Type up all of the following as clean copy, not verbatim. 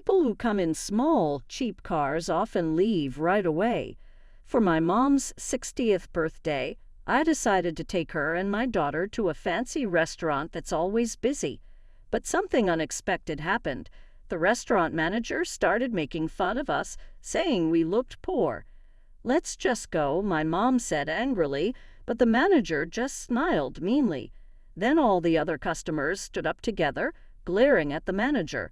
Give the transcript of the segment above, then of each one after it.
People who come in small, cheap cars often leave right away. For my mom's 60th birthday, I decided to take her and my daughter to a fancy restaurant that's always busy. But something unexpected happened. The restaurant manager started making fun of us, saying we looked poor. "Let's just go," my mom said angrily, but the manager just smiled meanly. Then all the other customers stood up together, glaring at the manager.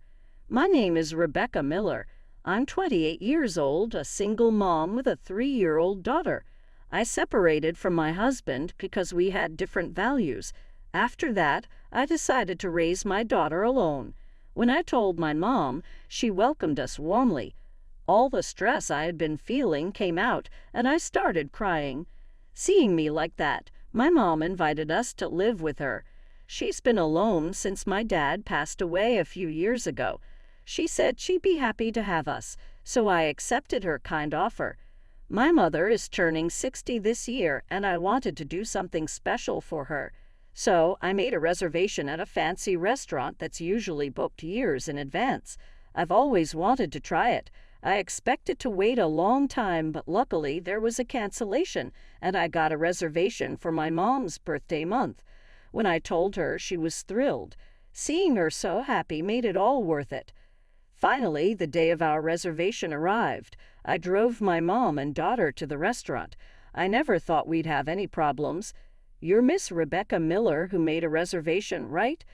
My name is Rebecca Miller. I'm 28 years old, a single mom with a 3-year-old daughter. I separated from my husband because we had different values. After that, I decided to raise my daughter alone. When I told my mom, she welcomed us warmly. All the stress I had been feeling came out, and I started crying. Seeing me like that, my mom invited us to live with her. She's been alone since my dad passed away a few years ago. She said she'd be happy to have us, so I accepted her kind offer. My mother is turning 60 this year, and I wanted to do something special for her. So I made a reservation at a fancy restaurant that's usually booked years in advance. I've always wanted to try it. I expected to wait a long time, but luckily there was a cancellation, and I got a reservation for my mom's birthday month. When I told her, she was thrilled. Seeing her so happy made it all worth it. Finally, the day of our reservation arrived. I drove my mom and daughter to the restaurant. I never thought we'd have any problems. "You're Miss Rebecca Miller who made a reservation, right?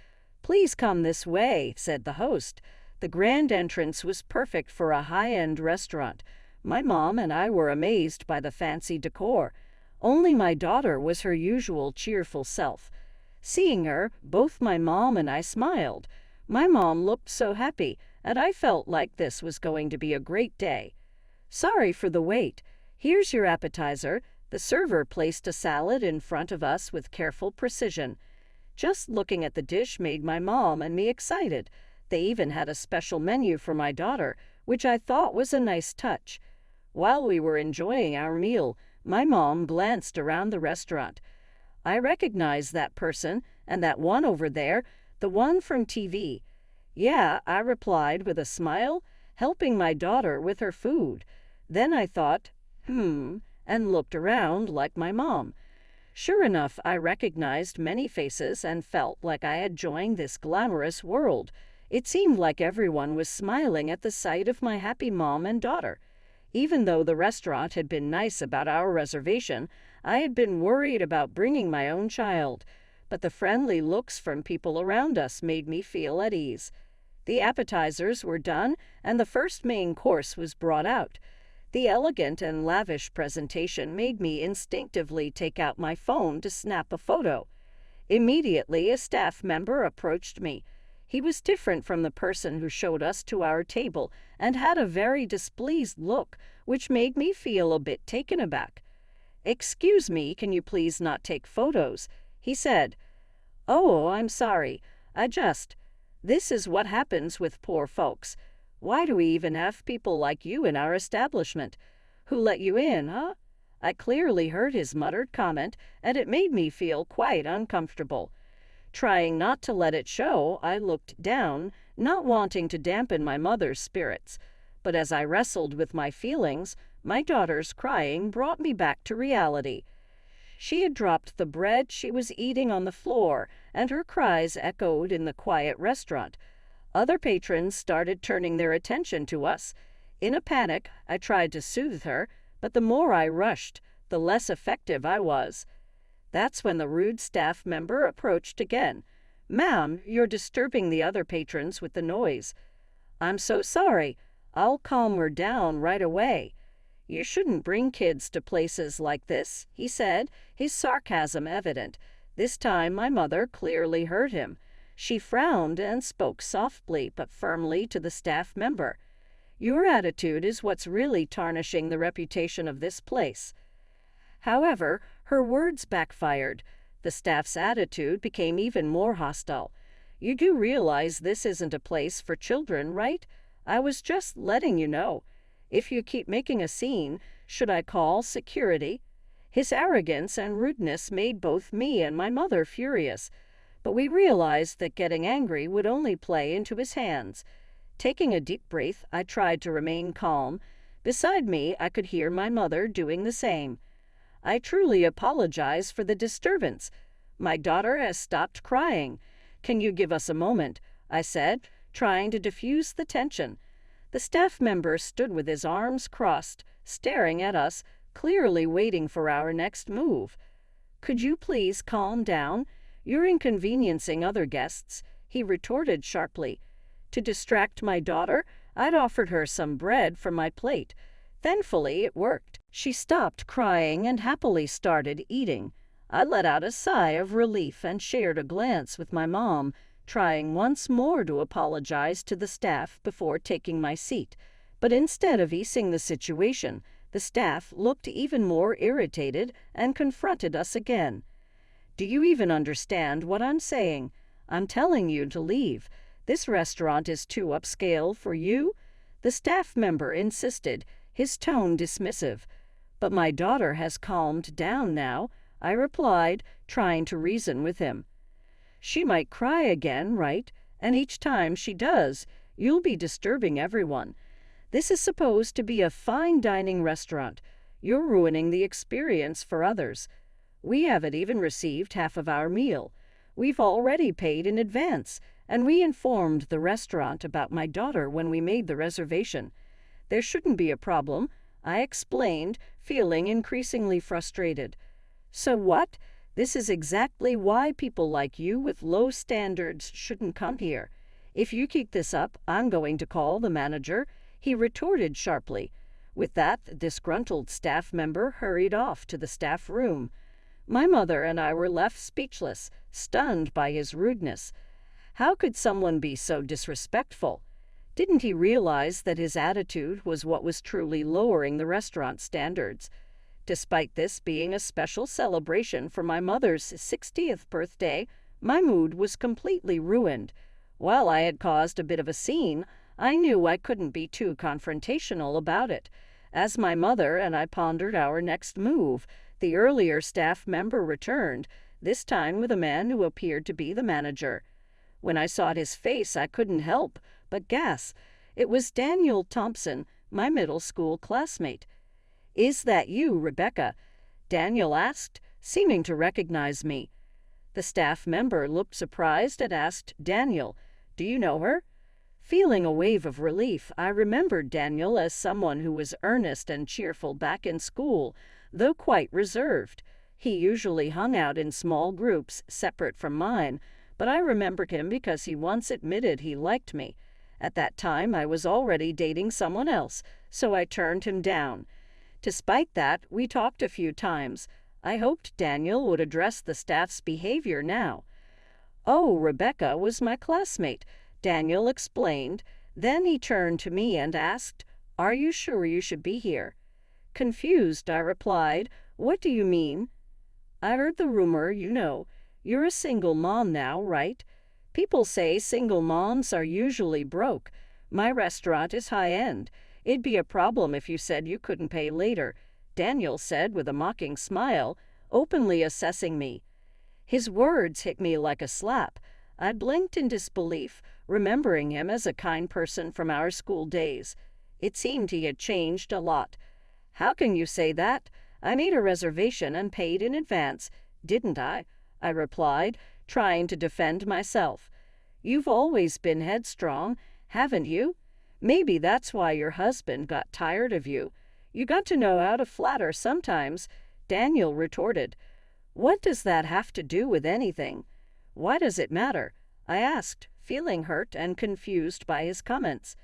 Please come this way," said the host. The grand entrance was perfect for a high-end restaurant. My mom and I were amazed by the fancy decor. Only my daughter was her usual cheerful self. Seeing her, both my mom and I smiled. My mom looked so happy, and I felt like this was going to be a great day. "Sorry for the wait. Here's your appetizer." The server placed a salad in front of us with careful precision. Just looking at the dish made my mom and me excited. They even had a special menu for my daughter, which I thought was a nice touch. While we were enjoying our meal, my mom glanced around the restaurant. "I recognize that person, and that one over there, the one from TV." "Yeah," I replied with a smile, helping my daughter with her food. Then I thought, and looked around like my mom. Sure enough, I recognized many faces and felt like I had joined this glamorous world. It seemed like everyone was smiling at the sight of my happy mom and daughter. Even though the restaurant had been nice about our reservation, I had been worried about bringing my own child. But the friendly looks from people around us made me feel at ease. The appetizers were done, and the first main course was brought out. The elegant and lavish presentation made me instinctively take out my phone to snap a photo. Immediately, a staff member approached me. He was different from the person who showed us to our table and had a very displeased look, which made me feel a bit taken aback. "Excuse me, can you please not take photos?" he said. "Oh, I'm sorry. This is what happens with poor folks. Why do we even have people like you in our establishment? Who let you in, huh?" I clearly heard his muttered comment, and it made me feel quite uncomfortable. Trying not to let it show, I looked down, not wanting to dampen my mother's spirits. But as I wrestled with my feelings, my daughter's crying brought me back to reality. She had dropped the bread she was eating on the floor, and her cries echoed in the quiet restaurant. Other patrons started turning their attention to us. In a panic, I tried to soothe her, but the more I rushed, the less effective I was. That's when the rude staff member approached again. "Ma'am, you're disturbing the other patrons with the noise." "I'm so sorry. I'll calm her down right away." "You shouldn't bring kids to places like this," he said, his sarcasm evident. This time my mother clearly heard him. She frowned and spoke softly but firmly to the staff member. "Your attitude is what's really tarnishing the reputation of this place." However, her words backfired. The staff's attitude became even more hostile. "You do realize this isn't a place for children, right? I was just letting you know. If you keep making a scene, should I call security?" His arrogance and rudeness made both me and my mother furious, but we realized that getting angry would only play into his hands. Taking a deep breath, I tried to remain calm. Beside me, I could hear my mother doing the same. I truly apologize for the disturbance. My daughter has stopped crying. Can you give us a moment? I said, trying to diffuse the tension. The staff member stood with his arms crossed, staring at us, clearly waiting for our next move. Could you please calm down? You're inconveniencing other guests, he retorted sharply. To distract my daughter, I'd offered her some bread from my plate. Thankfully, it worked. She stopped crying and happily started eating. I let out a sigh of relief and shared a glance with my mom, trying once more to apologize to the staff before taking my seat. But instead of easing the situation, the staff looked even more irritated and confronted us again. Do you even understand what I'm saying? I'm telling you to leave. This restaurant is too upscale for you? The staff member insisted, his tone dismissive. But my daughter has calmed down now, I replied, trying to reason with him. She might cry again, right? And each time she does, you'll be disturbing everyone. This is supposed to be a fine dining restaurant. You're ruining the experience for others. We haven't even received half of our meal. We've already paid in advance, and we informed the restaurant about my daughter when we made the reservation. There shouldn't be a problem, I explained, feeling increasingly frustrated. So what? This is exactly why people like you with low standards shouldn't come here. If you keep this up, I'm going to call the manager, he retorted sharply. With that, the disgruntled staff member hurried off to the staff room. My mother and I were left speechless, stunned by his rudeness. How could someone be so disrespectful? Didn't he realize that his attitude was what was truly lowering the restaurant standards? Despite this being a special celebration for my mother's 60th birthday, my mood was completely ruined. While I had caused a bit of a scene, I knew I couldn't be too confrontational about it. As my mother and I pondered our next move, the earlier staff member returned, this time with a man who appeared to be the manager. When I saw his face, I couldn't help but gasp. It was Daniel Thompson, my middle school classmate. "Is that you, Rebecca?" Daniel asked, seeming to recognize me. The staff member looked surprised and asked, "Daniel, do you know her?" Feeling a wave of relief, I remembered Daniel as someone who was earnest and cheerful back in school, though quite reserved. He usually hung out in small groups, separate from mine, but I remembered him because he once admitted he liked me. At that time, I was already dating someone else, so I turned him down. Despite that, we talked a few times. I hoped Daniel would address the staff's behavior now. "Oh, Rebecca was my classmate," Daniel explained. Then he turned to me and asked, "Are you sure you should be here?" Confused, I replied, "What do you mean?" "I heard the rumor, you know. You're a single mom now, right? People say single moms are usually broke. My restaurant is high-end. It'd be a problem if you said you couldn't pay later," Daniel said with a mocking smile, openly assessing me. His words hit me like a slap. I blinked in disbelief, remembering him as a kind person from our school days. It seemed he had changed a lot. "How can you say that? I made a reservation and paid in advance, didn't I?" I replied, trying to defend myself. "You've always been headstrong, haven't you? Maybe that's why your husband got tired of you. You got to know how to flatter sometimes," Daniel retorted. "What does that have to do with anything? Why does it matter?" I asked, feeling hurt and confused by his comments.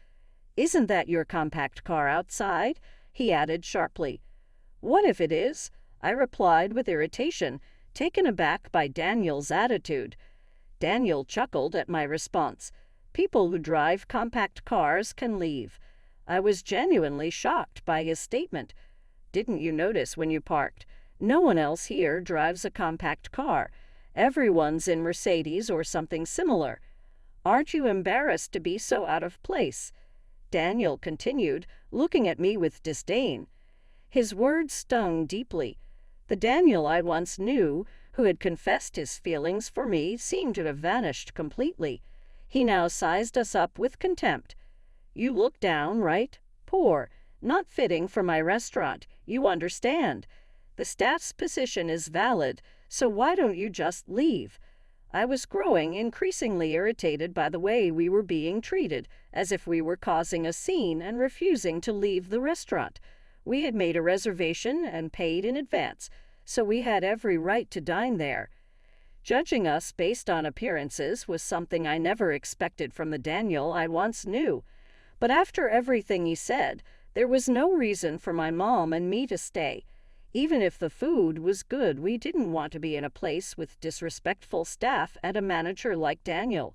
"Isn't that your compact car outside?" he added sharply. "What if it is?" I replied with irritation, taken aback by Daniel's attitude. Daniel chuckled at my response. "People who drive compact cars can leave." I was genuinely shocked by his statement. "Didn't you notice when you parked? No one else here drives a compact car. Everyone's in Mercedes or something similar. Aren't you embarrassed to be so out of place?" Daniel continued, looking at me with disdain. His words stung deeply. The Daniel I once knew, who had confessed his feelings for me, seemed to have vanished completely. He now sized us up with contempt. You look downright poor, not fitting for my restaurant, you understand. The staff's position is valid, so why don't you just leave? I was growing increasingly irritated by the way we were being treated, as if we were causing a scene and refusing to leave the restaurant. We had made a reservation and paid in advance, so we had every right to dine there. Judging us based on appearances was something I never expected from the Daniel I once knew. But after everything he said, there was no reason for my mom and me to stay. Even if the food was good, we didn't want to be in a place with disrespectful staff and a manager like Daniel.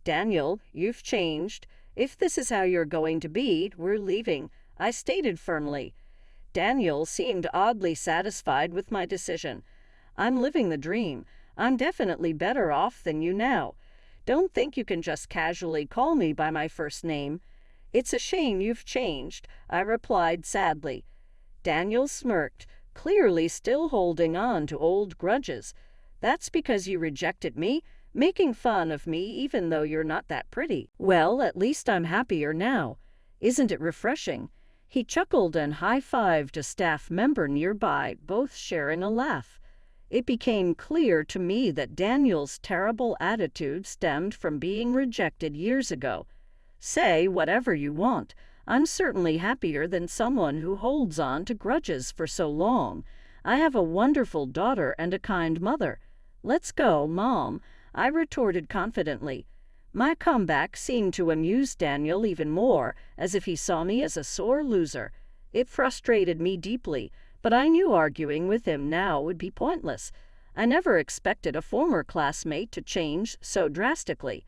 Daniel, you've changed. If this is how you're going to be, we're leaving, I stated firmly. Daniel seemed oddly satisfied with my decision. I'm living the dream. I'm definitely better off than you now. Don't think you can just casually call me by my first name. It's a shame you've changed, I replied sadly. Daniel smirked, clearly still holding on to old grudges. That's because you rejected me, making fun of me even though you're not that pretty. Well, at least I'm happier now. Isn't it refreshing? He chuckled and high-fived a staff member nearby, both sharing a laugh. It became clear to me that Daniel's terrible attitude stemmed from being rejected years ago. Say whatever you want. I'm certainly happier than someone who holds on to grudges for so long. I have a wonderful daughter and a kind mother. Let's go, Mom, I retorted confidently. My comeback seemed to amuse Daniel even more, as if he saw me as a sore loser. It frustrated me deeply, but I knew arguing with him now would be pointless. I never expected a former classmate to change so drastically.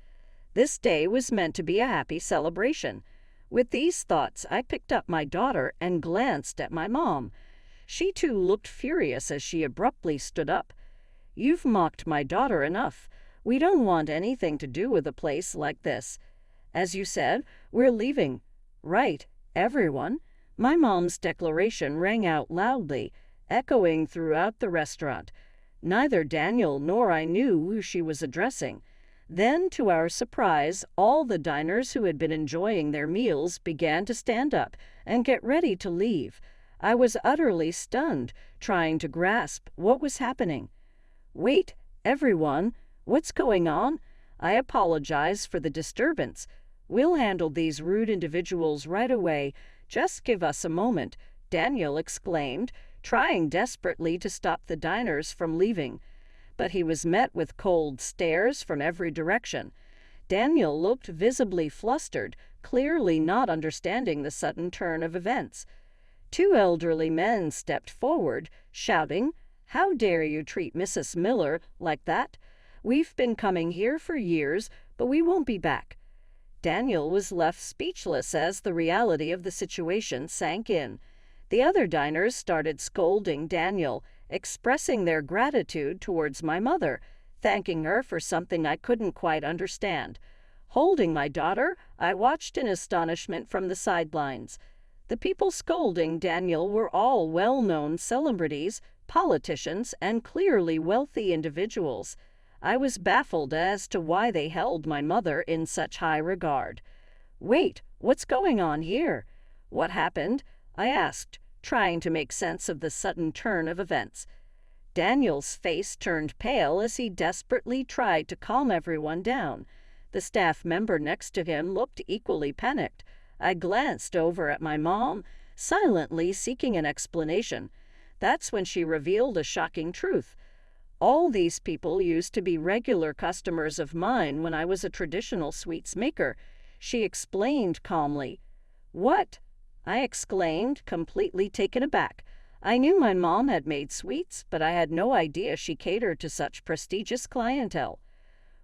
This day was meant to be a happy celebration. With these thoughts, I picked up my daughter and glanced at my mom. She too looked furious as she abruptly stood up. You've mocked my daughter enough. We don't want anything to do with a place like this. As you said, we're leaving. Right, everyone. My mom's declaration rang out loudly, echoing throughout the restaurant. Neither Daniel nor I knew who she was addressing. Then, to our surprise, all the diners who had been enjoying their meals began to stand up and get ready to leave. I was utterly stunned, trying to grasp what was happening. Wait, everyone, what's going on? I apologize for the disturbance. We'll handle these rude individuals right away. Just give us a moment, Daniel exclaimed, trying desperately to stop the diners from leaving. But he was met with cold stares from every direction. Daniel looked visibly flustered, clearly not understanding the sudden turn of events. Two elderly men stepped forward, shouting, "How dare you treat Mrs. Miller like that? We've been coming here for years, but we won't be back." Daniel was left speechless as the reality of the situation sank in. The other diners started scolding Daniel, expressing their gratitude towards my mother, thanking her for something I couldn't quite understand. Holding my daughter, I watched in astonishment from the sidelines. The people scolding Daniel were all well-known celebrities, politicians, and clearly wealthy individuals. I was baffled as to why they held my mother in such high regard. Wait, what's going on here? What happened? I asked, trying to make sense of the sudden turn of events. Daniel's face turned pale as he desperately tried to calm everyone down. The staff member next to him looked equally panicked. I glanced over at my mom, silently seeking an explanation. That's when she revealed a shocking truth. All these people used to be regular customers of mine when I was a traditional sweets maker, she explained calmly. What? I exclaimed, completely taken aback. I knew my mom had made sweets, but I had no idea she catered to such prestigious clientele.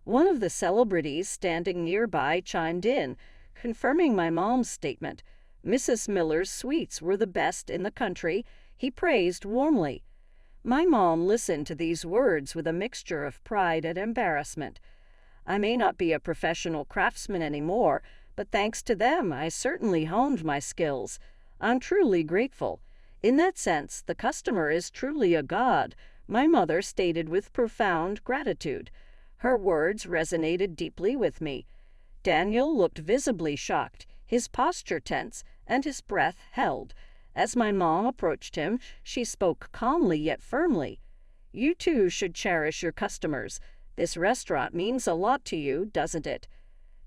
One of the celebrities standing nearby chimed in, confirming my mom's statement. Mrs. Miller's sweets were the best in the country, he praised warmly. My mom listened to these words with a mixture of pride and embarrassment. I may not be a professional craftsman anymore, but thanks to them, I certainly honed my skills. I'm truly grateful. In that sense, the customer is truly a god, my mother stated with profound gratitude. Her words resonated deeply with me. Daniel looked visibly shocked. his posture tense and his breath held. As my mom approached him, she spoke calmly yet firmly. "You too should cherish your customers. This restaurant means a lot to you, doesn't it?"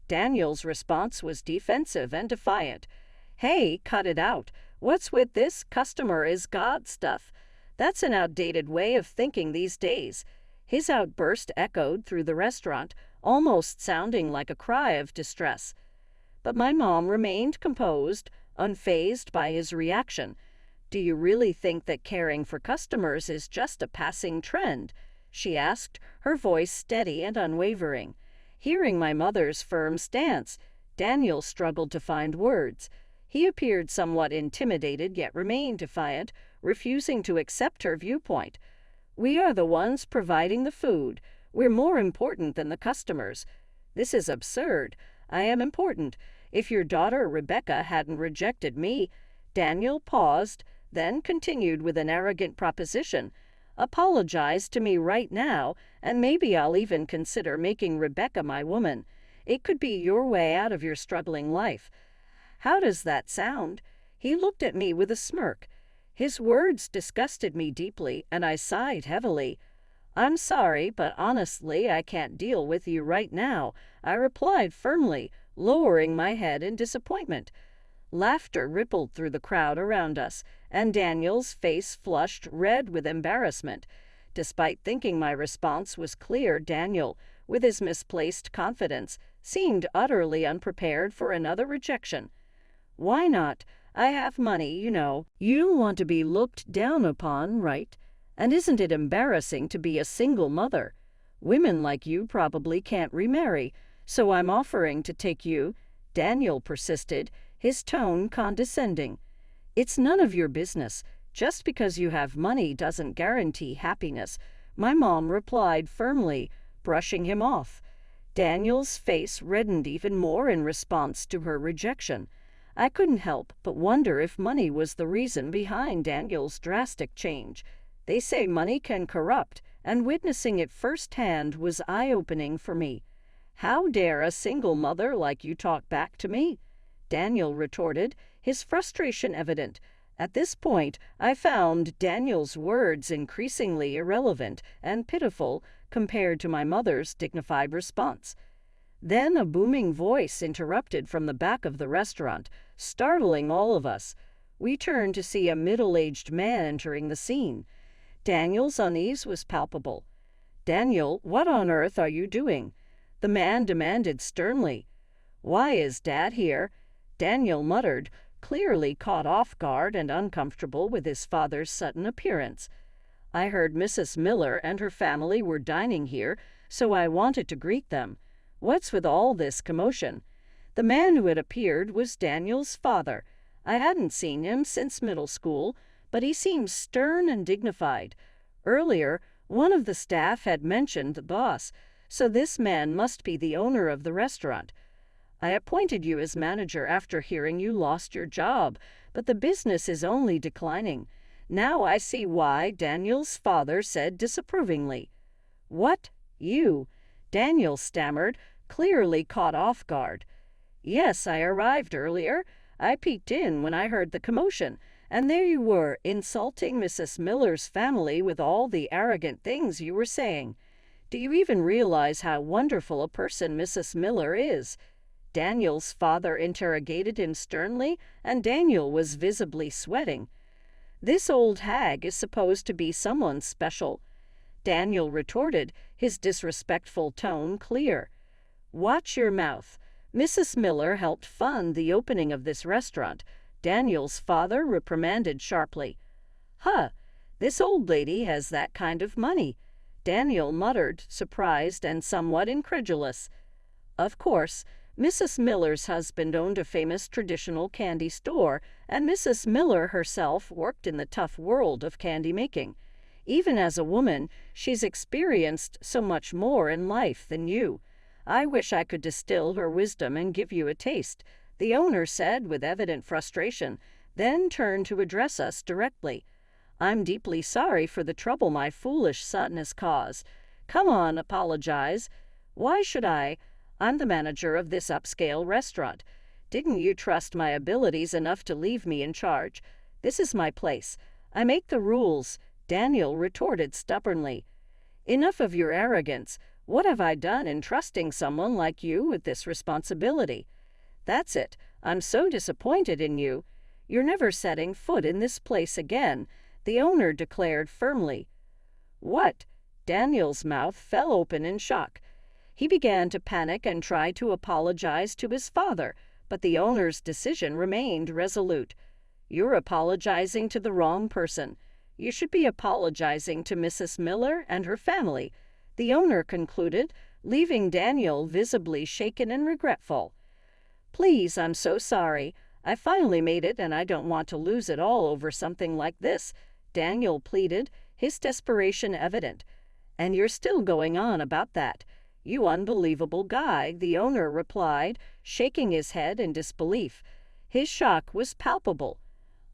Daniel's response was defensive and defiant. "Hey, cut it out. What's with this customer is God stuff? That's an outdated way of thinking these days." His outburst echoed through the restaurant, almost sounding like a cry of distress. But my mom remained composed, unfazed by his reaction. "Do you really think that caring for customers is just a passing trend?" she asked, her voice steady and unwavering. Hearing my mother's firm stance, Daniel struggled to find words. He appeared somewhat intimidated yet remained defiant, refusing to accept her viewpoint. "We are the ones providing the food. We're more important than the customers. This is absurd. I am important. If your daughter Rebecca hadn't rejected me—" Daniel paused, then continued with an arrogant proposition. "Apologize to me right now, and maybe I'll even consider making Rebecca my woman. It could be your way out of your struggling life." How does that sound? He looked at me with a smirk. His words disgusted me deeply, and I sighed heavily. "I'm sorry, but honestly, I can't deal with you right now," I replied firmly, lowering my head in disappointment. Laughter rippled through the crowd around us, and Daniel's face flushed red with embarrassment. Despite thinking my response was clear, Daniel, with his misplaced confidence, seemed utterly unprepared for another rejection. "Why not? I have money, you know. You want to be looked down upon, right? And isn't it embarrassing to be a single mother? Women like you probably can't remarry, so I'm offering to take you," Daniel persisted, his tone condescending. "It's none of your business. Just because you have money doesn't guarantee happiness," my mom replied firmly, brushing him off. Daniel's face reddened even more in response to her rejection. I couldn't help but wonder if money was the reason behind Daniel's drastic change. They say money can corrupt, and witnessing it firsthand was eye-opening for me. "How dare a single mother like you talk back to me?" Daniel retorted, his frustration evident. At this point, I found Daniel's words increasingly irrelevant and pitiful compared to my mother's dignified response. Then a booming voice interrupted from the back of the restaurant, startling all of us. We turned to see a middle-aged man entering the scene. Daniel's unease was palpable. "Daniel, what on earth are you doing?" the man demanded sternly. "Why is Dad here?" Daniel muttered, clearly caught off guard and uncomfortable with his father's sudden appearance. "I heard Mrs. Miller and her family were dining here, so I wanted to greet them. What's with all this commotion?" The man who had appeared was Daniel's father. I hadn't seen him since middle school, but he seemed stern and dignified. Earlier, one of the staff had mentioned the boss, so this man must be the owner of the restaurant. "I appointed you as manager after hearing you lost your job, but the business is only declining. Now I see why," Daniel's father said disapprovingly. "What? You?" Daniel stammered, clearly caught off guard. "Yes, I arrived earlier. I peeked in when I heard the commotion, and there you were, insulting Mrs. Miller's family with all the arrogant things you were saying. Do you even realize how wonderful a person Mrs. Miller is?" Daniel's father interrogated him sternly, and Daniel was visibly sweating. "This old hag is supposed to be someone special," Daniel retorted, his disrespectful tone clear. "Watch your mouth. Mrs. Miller helped fund the opening of this restaurant," Daniel's father reprimanded sharply. "Huh, this old lady has that kind of money," Daniel muttered, surprised and somewhat incredulous. Of course, Mrs. Miller's husband owned a famous traditional candy store, and Mrs. Miller herself worked in the tough world of candy making. Even as a woman, she's experienced so much more in life than you. I wish I could distill her wisdom and give you a taste," the owner said with evident frustration, then turned to address us directly. "I'm deeply sorry for the trouble my foolish son has caused. Come on, apologize." "Why should I? I'm the manager of this upscale restaurant." Didn't you trust my abilities enough to leave me in charge? This is my place. I make the rules, Daniel retorted stubbornly. Enough of your arrogance. What have I done in trusting someone like you with this responsibility? That's it. I'm so disappointed in you. You're never setting foot in this place again, the owner declared firmly. What? Daniel's mouth fell open in shock. He began to panic and try to apologize to his father, but the owner's decision remained resolute. You're apologizing to the wrong person. You should be apologizing to Mrs. Miller and her family, the owner concluded, leaving Daniel visibly shaken and regretful. Please, I'm so sorry. I finally made it and I don't want to lose it all over something like this, Daniel pleaded, his desperation evident. And you're still going on about that. You unbelievable guy, the owner replied, shaking his head in disbelief. His shock was palpable.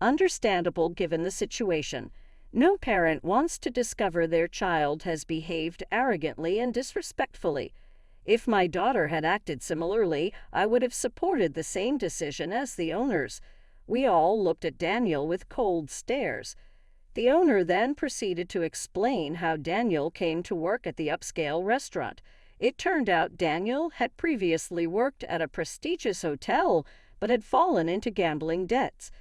Understandable given the situation. No parent wants to discover their child has behaved arrogantly and disrespectfully. If my daughter had acted similarly, I would have supported the same decision as the owners. We all looked at Daniel with cold stares. The owner then proceeded to explain how Daniel came to work at the upscale restaurant. It turned out Daniel had previously worked at a prestigious hotel, but had fallen into gambling debts.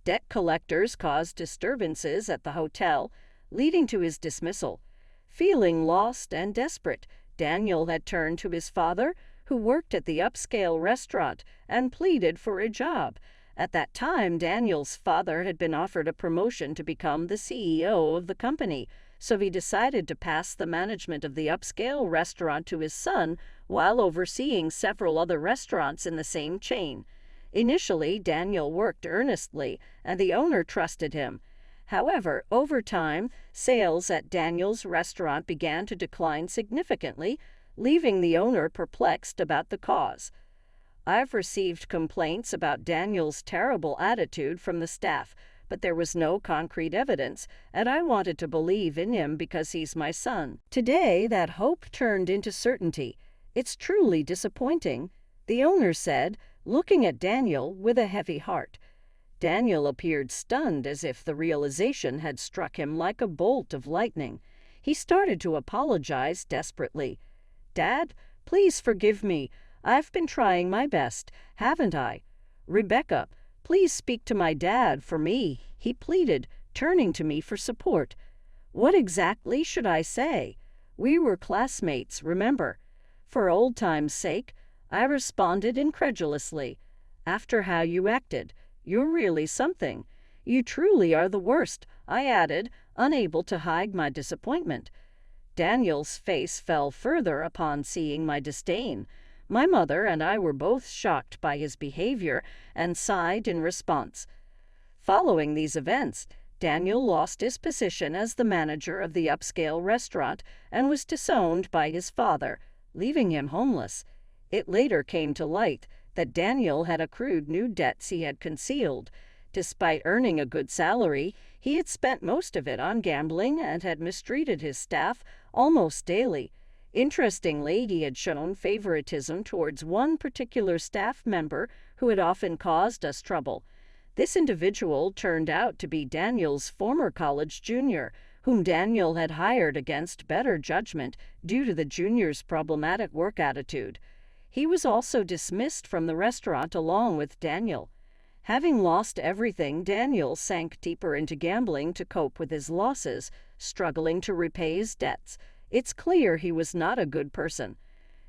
Debt collectors caused disturbances at the hotel, leading to his dismissal. Feeling lost and desperate, Daniel had turned to his father, who worked at the upscale restaurant, and pleaded for a job. At that time, Daniel's father had been offered a promotion to become the CEO of the company, so he decided to pass the management of the upscale restaurant to his son while overseeing several other restaurants in the same chain. Initially, Daniel worked earnestly, and the owner trusted him. However, over time, sales at Daniel's restaurant began to decline significantly, leaving the owner perplexed about the cause. I've received complaints about Daniel's terrible attitude from the staff, but there was no concrete evidence, and I wanted to believe in him because he's my son. Today, that hope turned into certainty. It's truly disappointing, the owner said, looking at Daniel with a heavy heart. Daniel appeared stunned, as if the realization had struck him like a bolt of lightning. He started to apologize desperately. Dad, please forgive me. I've been trying my best, haven't I? Rebecca, please speak to my dad for me, he pleaded, turning to me for support. What exactly should I say? We were classmates, remember? For old time's sake, I responded incredulously. After how you acted, you're really something. You truly are the worst, I added, unable to hide my disappointment. Daniel's face fell further upon seeing my disdain. My mother and I were both shocked by his behavior and sighed in response. Following these events, Daniel lost his position as the manager of the upscale restaurant and was disowned by his father, leaving him homeless. It later came to light that Daniel had accrued new debts he had concealed. Despite earning a good salary, he had spent most of it on gambling and had mistreated his staff almost daily. Interestingly, he had shown favoritism towards one particular staff member who had often caused us trouble. This individual turned out to be Daniel's former college junior, whom Daniel had hired against better judgment due to the junior's problematic work attitude. He was also dismissed from the restaurant along with Daniel. Having lost everything, Daniel sank deeper into gambling to cope with his losses, struggling to repay his debts. It's clear he was not a good person.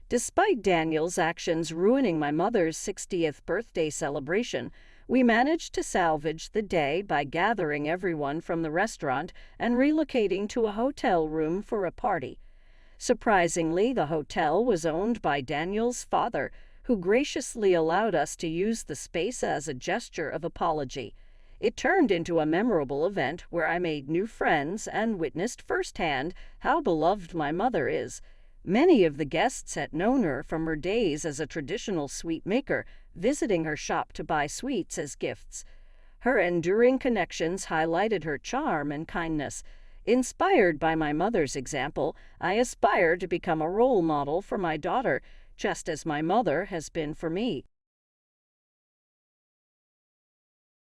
Despite Daniel's actions ruining my mother's 60th birthday celebration, we managed to salvage the day by gathering everyone from the restaurant and relocating to a hotel room for a party. Surprisingly, the hotel was owned by Daniel's father, who graciously allowed us to use the space as a gesture of apology. It turned into a memorable event where I made new friends and witnessed firsthand how beloved my mother is. Many of the guests had known her from her days as a traditional sweet maker, visiting her shop to buy sweets as gifts. Her enduring connections highlighted her charm and kindness. Inspired by my mother's example, I aspire to become a role model for my daughter, just as my mother has been for me.